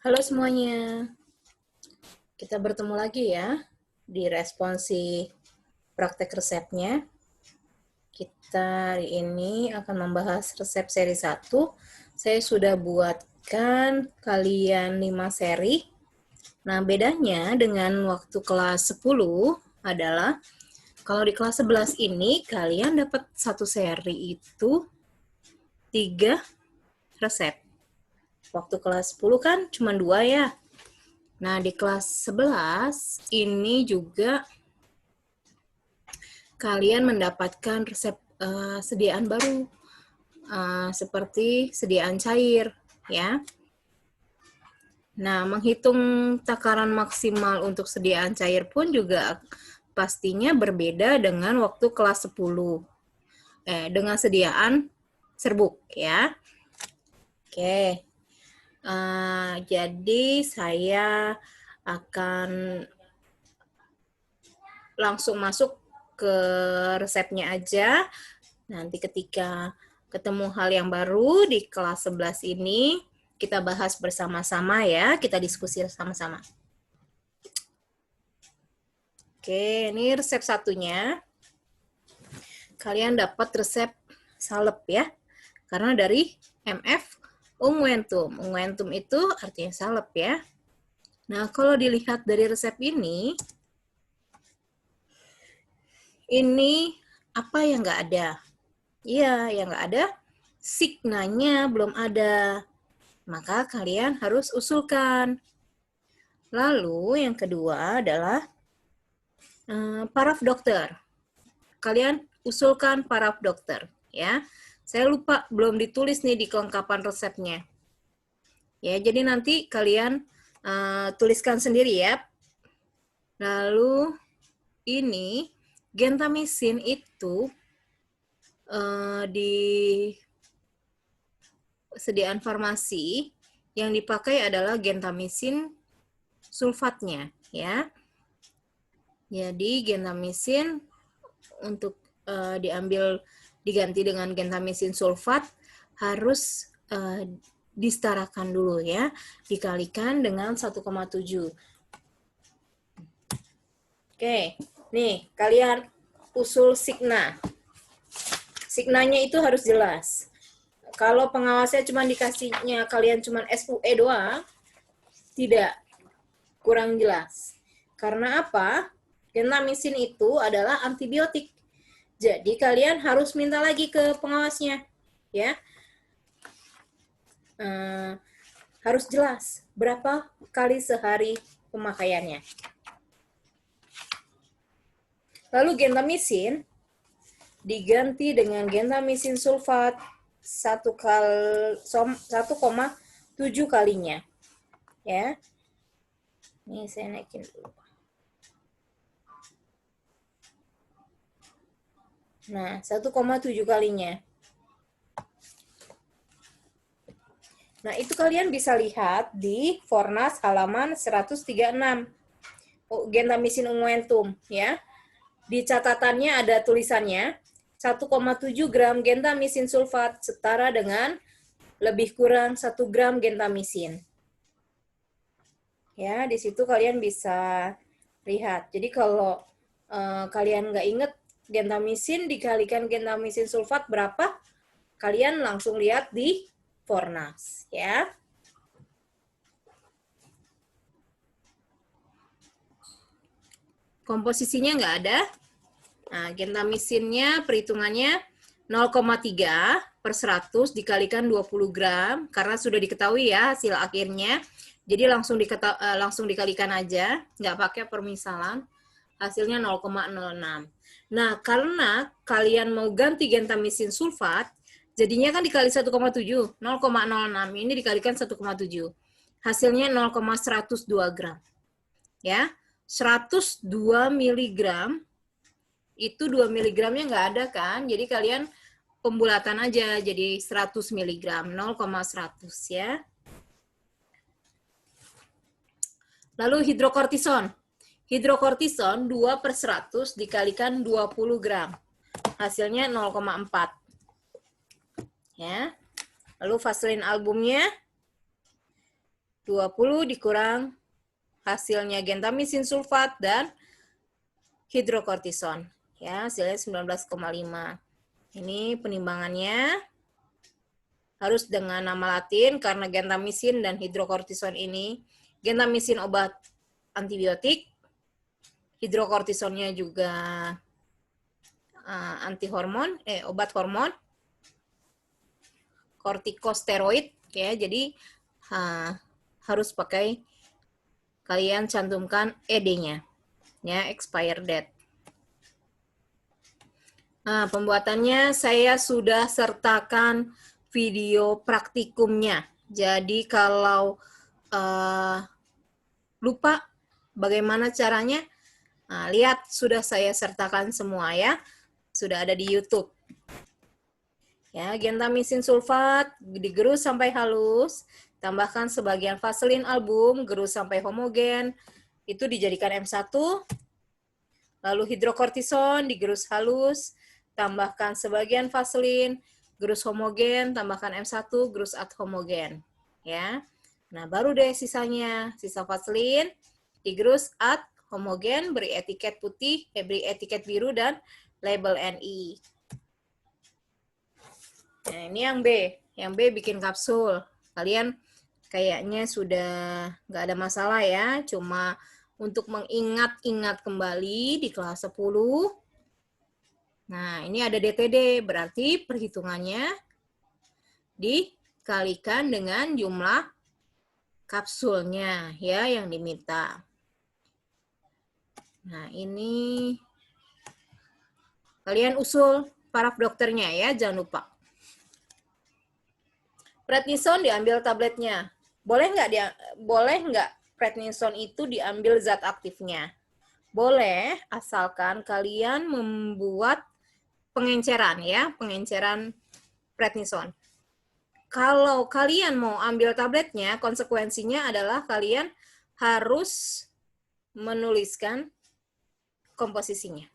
Halo semuanya, kita bertemu lagi ya di responsi praktek resepnya. Kita hari ini akan membahas resep seri 1. Saya sudah buatkan kalian 5 seri. Nah, bedanya dengan waktu kelas 10 adalah kalau di kelas 11 ini kalian dapat satu seri itu 3 resep. Waktu kelas 10 kan cuma 2 ya. Nah, di kelas 11 ini juga kalian mendapatkan resep sediaan baru, seperti sediaan cair, ya. Nah, menghitung takaran maksimal untuk sediaan cair pun juga pastinya berbeda dengan waktu kelas 10. Dengan sediaan serbuk, ya. Oke. Jadi saya akan langsung masuk ke resepnya aja. Nanti ketika ketemu hal yang baru di kelas 11 ini, kita bahas bersama-sama ya, kita diskusi sama-sama. Oke, ini resep satunya. Kalian dapat resep salep ya, karena dari MF Ungwentum. Ungwentum itu artinya salep ya. Nah, kalau dilihat dari resep ini apa yang nggak ada? Iya, yang nggak ada, signanya belum ada. Maka kalian harus usulkan. Lalu yang kedua adalah paraf dokter. Kalian usulkan paraf dokter, ya. Saya lupa belum ditulis nih di kelengkapan resepnya. Ya, jadi nanti kalian tuliskan sendiri ya. Lalu ini gentamisin itu di sediaan farmasi yang dipakai adalah gentamisin sulfatnya, ya. Jadi gentamisin untuk diganti dengan gentamisin sulfat harus disetarakan dulu ya, dikalikan dengan 1,7. Oke, nih kalian usul signa. Signanya itu harus jelas. Kalau pengawasnya cuma dikasihnya kalian cuma SUE doang, tidak, kurang jelas. Karena apa? Gentamisin itu adalah antibiotik. Jadi kalian harus minta lagi ke pengawasnya, ya. Harus jelas berapa kali sehari pemakaiannya. Lalu gentamisin diganti dengan gentamisin sulfat 1,7 kalinya, ya. Ini saya naikin dulu. Nah, 1,7 kalinya. Nah, itu kalian bisa lihat di Fornas halaman 136. Gentamisin ungwentum, ya. Di catatannya ada tulisannya 1,7 gram gentamisin sulfat setara dengan lebih kurang 1 gram gentamisin. Ya, di situ kalian bisa lihat. Jadi kalau kalian nggak inget gentamisin dikalikan gentamisin sulfat berapa, kalian langsung lihat di Fornas, ya. Komposisinya nggak ada. Nah, gentamisinnya perhitungannya 0,3 per 100 dikalikan 20 gram, karena sudah diketahui ya hasil akhirnya. Jadi langsung dikalikan aja, nggak pakai permisalan. Hasilnya 0,06. Nah, karena kalian mau ganti gentamisin sulfat, jadinya kan dikali 1,7. 0,06 ini dikalikan 1,7. Hasilnya 0,102 gram. Ya, 102 miligram, itu 2 miligramnya nggak ada kan, jadi kalian pembulatan aja, jadi 100 miligram, 0,100 ya. Lalu hidrokortison. Hidrokortison 2 per 100 dikalikan 20 gram. Hasilnya 0,4. Ya. Lalu vaselin albumnya 20 dikurang hasilnya gentamisin sulfat dan hidrokortison. Ya, hasilnya 19,5. Ini penimbangannya harus dengan nama Latin karena gentamisin dan hidrokortison ini. Gentamisin obat antibiotik, hidrokortisonnya juga obat hormon, kortikosteroid ya. Jadi harus pakai, kalian cantumkan ED-nya ya, expire date. Nah, pembuatannya saya sudah sertakan video praktikumnya. Jadi kalau lupa bagaimana caranya, lihat sudah saya sertakan semua ya. Sudah ada di YouTube. Ya, gentamisin sulfat digerus sampai halus, tambahkan sebagian vaselin album, gerus sampai homogen, itu dijadikan M1. Lalu hidrokortison digerus halus, tambahkan sebagian vaselin, gerus homogen, tambahkan M1, gerus ad homogen. Ya. Nah, baru deh sisanya, sisa vaselin digerus ad homogen, beri etiket putih, beri etiket biru dan label NI. Nah, ini yang B. Yang B bikin kapsul. Kalian kayaknya sudah nggak ada masalah ya. Cuma untuk mengingat-ingat kembali di kelas 10. Nah, ini ada DTD. Berarti perhitungannya dikalikan dengan jumlah kapsulnya ya yang diminta. Nah, ini kalian usul paraf dokternya ya, jangan lupa. Prednison diambil tabletnya. Boleh nggak prednison itu diambil zat aktifnya? Boleh, asalkan kalian membuat pengenceran ya, pengenceran prednison. Kalau kalian mau ambil tabletnya, konsekuensinya adalah kalian harus menuliskan komposisinya.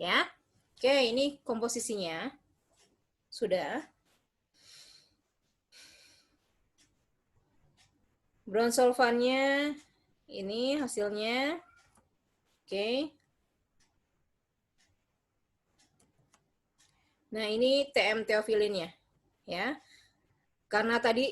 Ya. Oke, ini komposisinya. Sudah. Bronsolvannya, ini hasilnya. Oke. Nah, ini TM teofilinnya. Ya. Karena tadi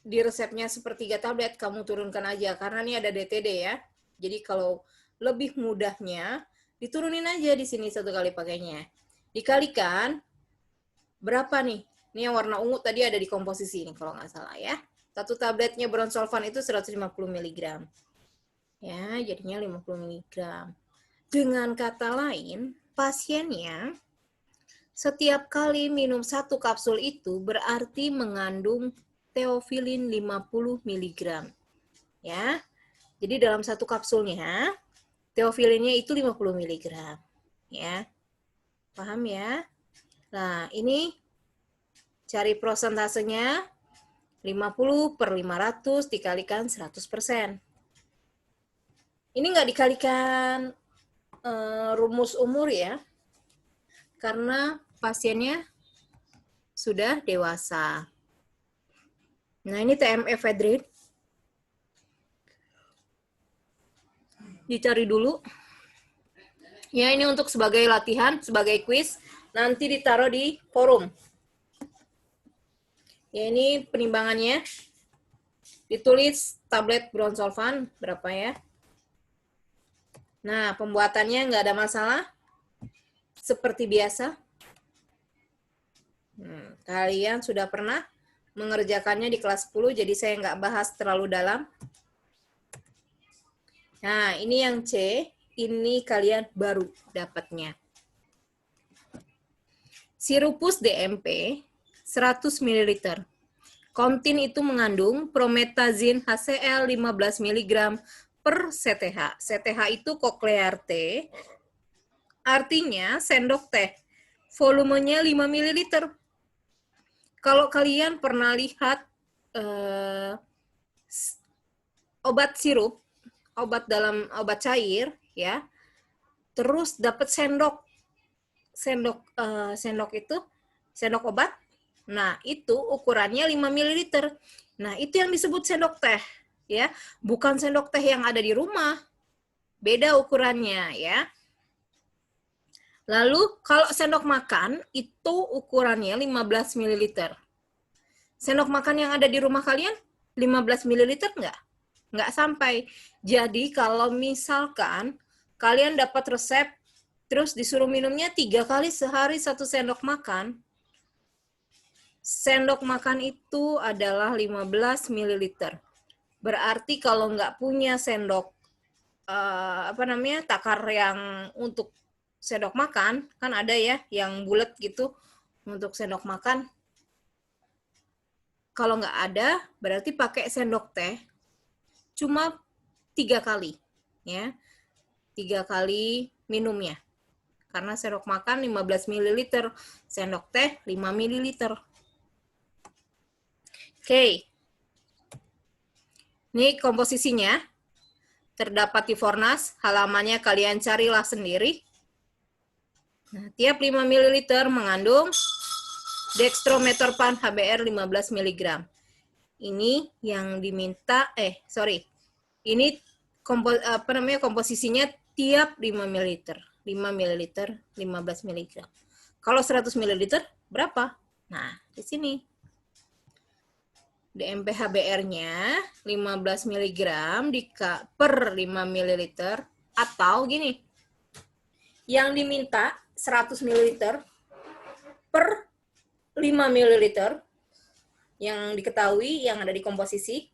di resepnya sepertiga tablet, kamu turunkan aja. Karena ini ada DTD ya. Jadi kalau lebih mudahnya, diturunin aja di sini satu kali pakainya. Dikalikan, berapa nih? Ini yang warna ungu tadi ada di komposisi ini kalau nggak salah ya. Satu tabletnya bronsolvan itu 150 mg. Ya, jadinya 50 mg. Dengan kata lain, pasiennya setiap kali minum satu kapsul itu berarti mengandung teofilin 50 mg. Ya. Jadi dalam satu kapsulnya teofilinnya itu 50 mg. Ya. Paham ya? Nah, ini cari prosentasenya 50/500 dikalikan 100%. Ini nggak dikalikan rumus umur ya, karena pasiennya sudah dewasa. Nah, ini TM efedrin. Dicari dulu. Ya, ini untuk sebagai latihan, sebagai quiz. Nanti ditaruh di forum. Ya, ini penimbangannya. Ditulis tablet bronsolvan berapa ya. Nah, pembuatannya nggak ada masalah. Seperti biasa. Kalian sudah pernah mengerjakannya di kelas 10, jadi saya nggak bahas terlalu dalam. Nah, ini yang C. Ini kalian baru dapatnya. Sirupus DMP 100 ml. Kontin itu mengandung prometazin HCl 15 mg per CTH. CTH itu koklear T, artinya sendok teh. Volumenya 5 ml. Kalau kalian pernah lihat obat sirup, obat cair, ya, terus dapat sendok itu sendok obat. Nah, itu ukurannya 5 ml. Nah, itu yang disebut sendok teh. ya, bukan sendok teh yang ada di rumah. Beda ukurannya ya. Lalu kalau sendok makan itu ukurannya 15 ml. Sendok makan yang ada di rumah kalian 15 ml enggak? Enggak sampai. Jadi kalau misalkan kalian dapat resep terus disuruh minumnya 3 kali sehari 1 sendok makan, sendok makan itu adalah 15 ml. Berarti kalau nggak punya sendok takar yang untuk sendok makan, kan ada ya yang bulat gitu untuk sendok makan. Kalau nggak ada, berarti pakai sendok teh cuma 3 kali ya. 3 kali minumnya. Karena sendok makan 15 ml, sendok teh 5 ml. Oke. Ini komposisinya. Terdapat di Fornas, halamannya kalian carilah sendiri. Nah, tiap 5 ml mengandung dextrometorphan HBr 15 mg. Ini yang diminta, ini komposisinya tiap 5 ml. 5 ml, 15 mg. Kalau 100 ml berapa? Nah, di sini. DMP HBr-nya 15 mg per 5 ml atau gini. Yang diminta 100 ml per 5 ml yang diketahui yang ada di komposisi,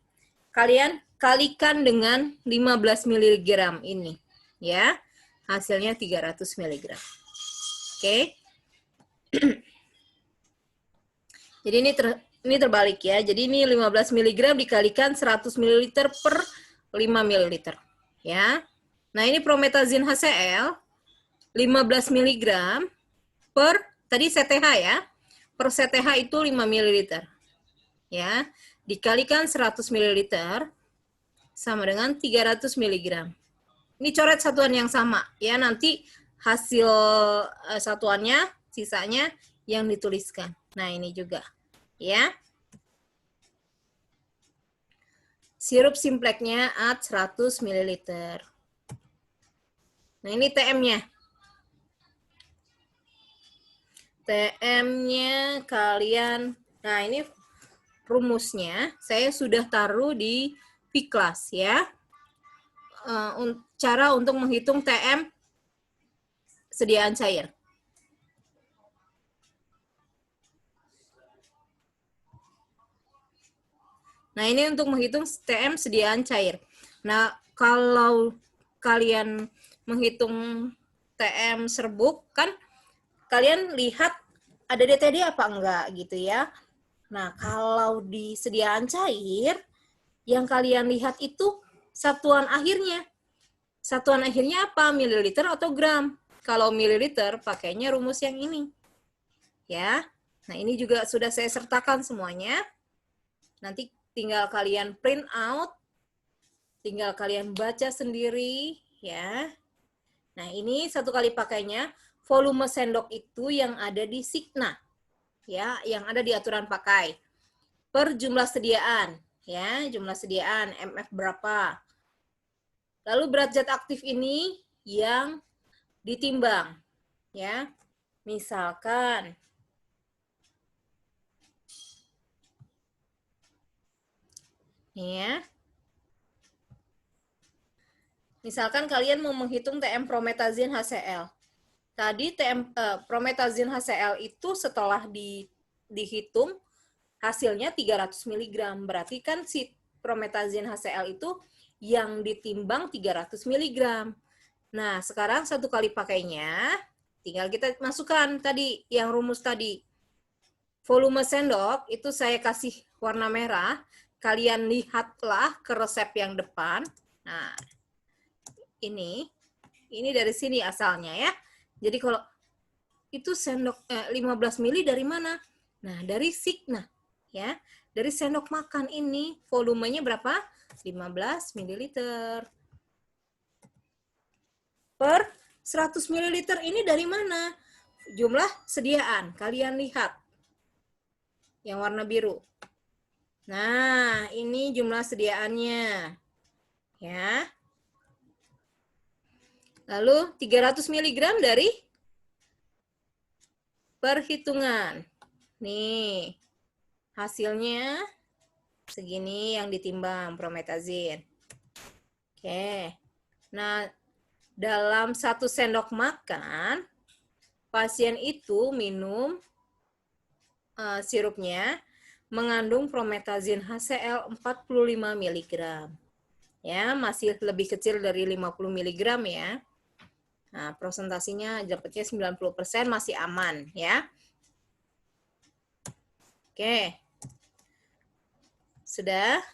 kalian kalikan dengan 15 mg ini ya. Hasilnya 300 mg. Oke. Jadi ini terbalik ya. Jadi ini 15 mg dikalikan 100 ml per 5 ml ya. Nah, ini promethazine HCl 15 mg per tadi CTH ya. Per CTH itu 5 ml. Ya, dikalikan 100 ml sama dengan 300 mg. Ini coret satuan yang sama ya, nanti hasil satuannya sisanya yang dituliskan. Nah, ini juga ya. Sirup simpleknya at 100 ml. Nah, ini TM-nya. TM-nya kalian, nah ini rumusnya saya sudah taruh di Piklas ya. Cara untuk menghitung TM sediaan cair. Nah, ini untuk menghitung TM sediaan cair. Nah, kalau kalian menghitung TM serbuk, kan kalian lihat ada DTD apa enggak gitu ya. Nah, kalau di sediaan cair, yang kalian lihat itu satuan akhirnya. Satuan akhirnya apa? Mililiter atau gram? Kalau mililiter, pakainya rumus yang ini. Ya. Nah, ini juga sudah saya sertakan semuanya. Nanti tinggal kalian print out, tinggal kalian baca sendiri, ya. Nah, ini satu kali pakainya, volume sendok itu yang ada di Signa, ya, yang ada di aturan pakai. Per jumlah sediaan, ya, jumlah sediaan, MF berapa. Lalu berat zat aktif ini yang ditimbang, ya. Misalkan, ya. Misalkan kalian mau menghitung TM promethazine HCl. Tadi promethazine HCl itu setelah dihitung hasilnya 300 mg. Berarti kan si promethazine HCl itu yang ditimbang 300 mg. Nah, sekarang satu kali pakainya tinggal kita masukkan tadi yang rumus tadi. Volume sendok itu saya kasih warna merah. Kalian lihatlah ke resep yang depan. Nah, ini dari sini asalnya ya. Jadi kalau itu sendok 15 mili dari mana? Nah, dari Signa ya. Dari sendok makan ini volumenya berapa? 15 ml. Per 100 ml ini dari mana? Jumlah sediaan. Kalian lihat. Yang warna biru. Nah, ini jumlah sediaannya. Ya. Lalu 300 mg dari perhitungan. Nih, hasilnya segini yang ditimbang promethazine. Oke. Nah, dalam 1 sendok makan, pasien itu minum sirupnya mengandung promethazine HCl 45 mg. Ya, masih lebih kecil dari 50 mg ya. Nah, presentasinya dapatnya 90% masih aman ya. Oke. Sudah?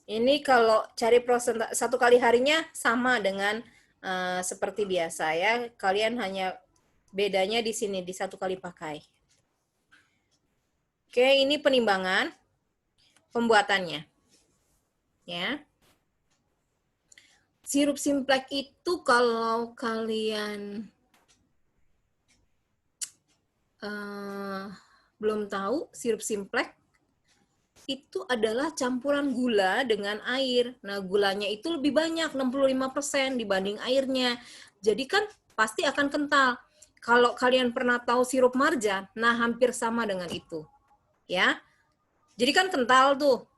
Ini kalau cari prosentase 1 kali harinya sama dengan seperti biasa ya. Kalian hanya bedanya di sini di 1 kali pakai. Oke, ini penimbangan pembuatannya. Ya. Sirup Simplex itu kalau kalian belum tahu, sirup Simplex itu adalah campuran gula dengan air. Nah, gulanya itu lebih banyak, 65% dibanding airnya. Jadi kan pasti akan kental. Kalau kalian pernah tahu sirup marjan, nah hampir sama dengan itu. Ya. Jadi kan kental tuh.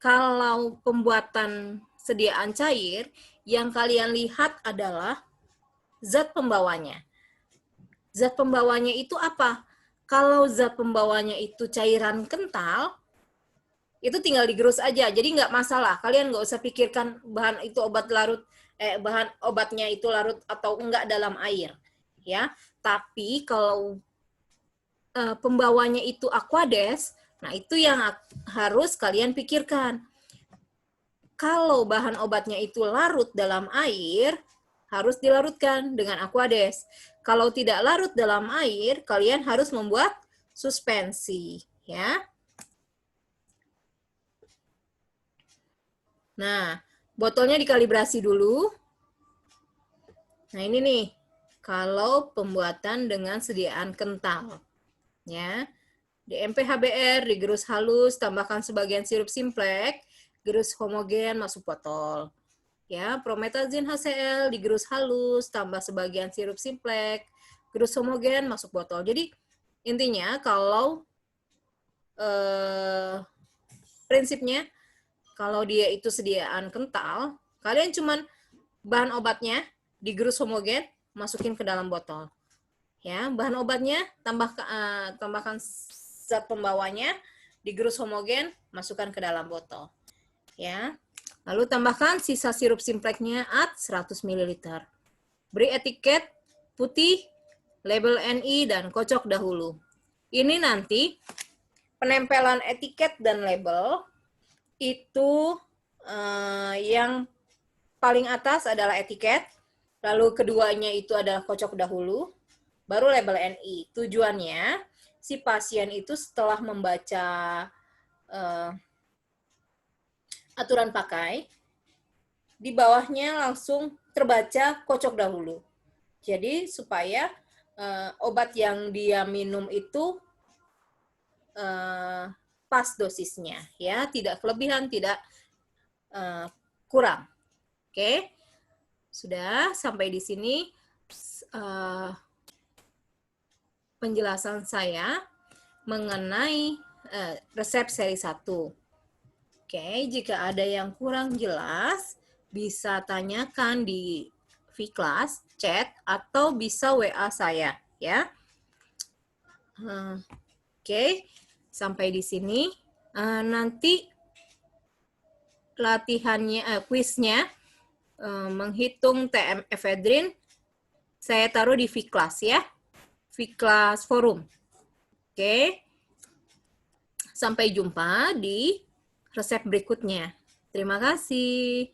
Kalau pembuatan sediaan cair, yang kalian lihat adalah zat pembawanya. Zat pembawanya itu apa? Kalau zat pembawanya itu cairan kental, itu tinggal digerus aja, jadi nggak masalah. Kalian nggak usah pikirkan bahan itu obat larut, bahan obatnya itu larut atau enggak dalam air, ya. Tapi kalau pembawanya itu Aquades, nah itu yang harus kalian pikirkan. Kalau bahan obatnya itu larut dalam air, harus dilarutkan dengan Aquades. Kalau tidak larut dalam air, kalian harus membuat suspensi, ya. Nah, botolnya dikalibrasi dulu. Nah, ini nih, kalau pembuatan dengan sediaan kental. Ya, di MPHBR digerus halus, tambahkan sebagian sirup Simplex, gerus homogen, masuk botol. Ya, promethazine HCl digerus halus, tambah sebagian sirup Simplex, gerus homogen, masuk botol. Jadi, intinya kalau prinsipnya, kalau dia itu sediaan kental, kalian cuman bahan obatnya digerus homogen, masukin ke dalam botol. Ya, bahan obatnya tambahkan zat pembawanya, digerus homogen, masukkan ke dalam botol. Ya. Lalu tambahkan sisa sirup Simplexnya 100 ml. Beri etiket putih, label NI dan kocok dahulu. Ini nanti penempelan etiket dan label itu yang paling atas adalah etiket, lalu keduanya itu adalah kocok dahulu, baru label NI. Tujuannya, si pasien itu setelah membaca aturan pakai, di bawahnya langsung terbaca kocok dahulu. Jadi supaya obat yang dia minum itu pas dosisnya, ya, tidak kelebihan, tidak kurang. Oke, sudah sampai di sini penjelasan saya mengenai resep seri 1. Oke, jika ada yang kurang jelas, bisa tanyakan di vClass, chat, atau bisa WA saya, ya. Oke, sampai di sini. Nanti latihannya, kuisnya, menghitung TM efedrin, saya taruh di vClass ya, vClass forum. Oke, sampai jumpa di resep berikutnya. Terima kasih.